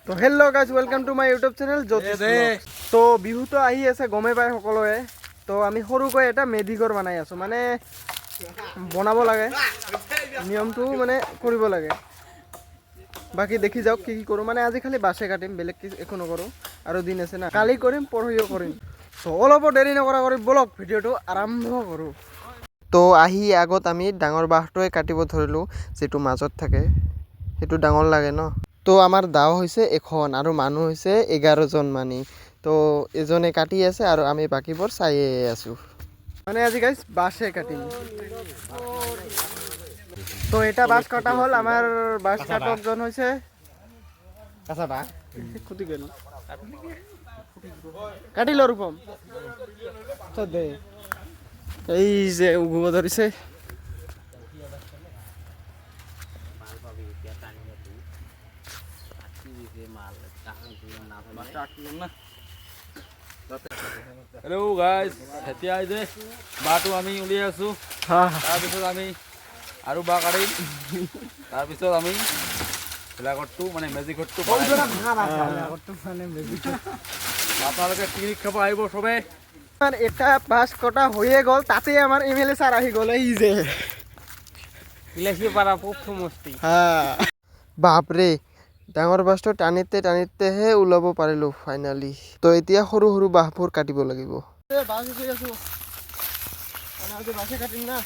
তো hello' guys welcome to my YouTube channel Jyotish blogs. তো বিহুতো আহি আছে গমেই পায় সকলোৱে। তো আমি সৰুকৈ এটা মেধিঘৰ বনাই আছোঁ, মানে বনাব লাগে, নিয়মটো মানে কৰিব লাগে। বাকী দেখি যাওক কি কি কৰোঁ, মানে আজি খালি বাছে কাটিম, বেলেগ একো নকৰোঁ। আৰু দিন আছে না, কালি কৰিম পৰহিও কৰিম। তো অলপো দেৰি নকৰা কৰি বলক ভিডিঅ'টো আৰম্ভ কৰোঁ। তো আহি আগত আমি ডাঙৰ বাঁহটোৱে কাটিব ধৰিলোঁ, যিটো মাজত থাকে, সেইটো ডাঙৰ লাগে ন। তো আমাৰ দাও হৈছে এখন আৰু মানুহ হৈছে 11জন মানি। তো এজনে কাটি আছে আৰু আমি বাকীবোৰ চাইয়ে আছোঁ। মানে আজি গাইজ বাছে কাটিম। তো এটা বাছ কটা হ'ল, আমাৰ বাছ কাটকজন হৈছে কাটিল ৰূপম। এই যে উঘুব ধৰিছে। হেল্ল' গাইজ, এতিয়া যে বাঁহটো আমি উলিয়াই আছোঁ। তাৰপিছত আমি আৰু বাঁহ কাটিম। তাৰপিছত আমি ভেলাঘৰটো মানে মেজিক ঘৰটো আপোনালোকে পিকনিক খাব আহিব চবে। এটা বাছ কটা হৈয়ে গ'ল, তাতে আমাৰ MLA ছাৰ আহি গ'ল। এই যে বাপৰে, ডাঙৰ বাছটো টানিতে টানিতেহে ওলাব পাৰিলোঁ ফাইনেলি। তো এতিয়া সৰু সৰু বাঁহবোৰ কাটিব লাগিব। বাছ উঠি আছোঁ, আজি বাছে কাটিম না,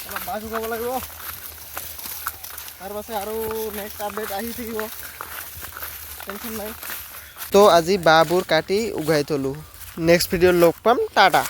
অলপ বাছ উঠাব লাগিব। তাৰ পাছে আৰু নেক্সট আপডেট আহি থাকিব, টেনশ্যন নাই। তো আজি বাঁহবোৰ কাটি উঘাই থলোঁ। নেক্সট ভিডিঅ'ত লগ পাম, টাটা।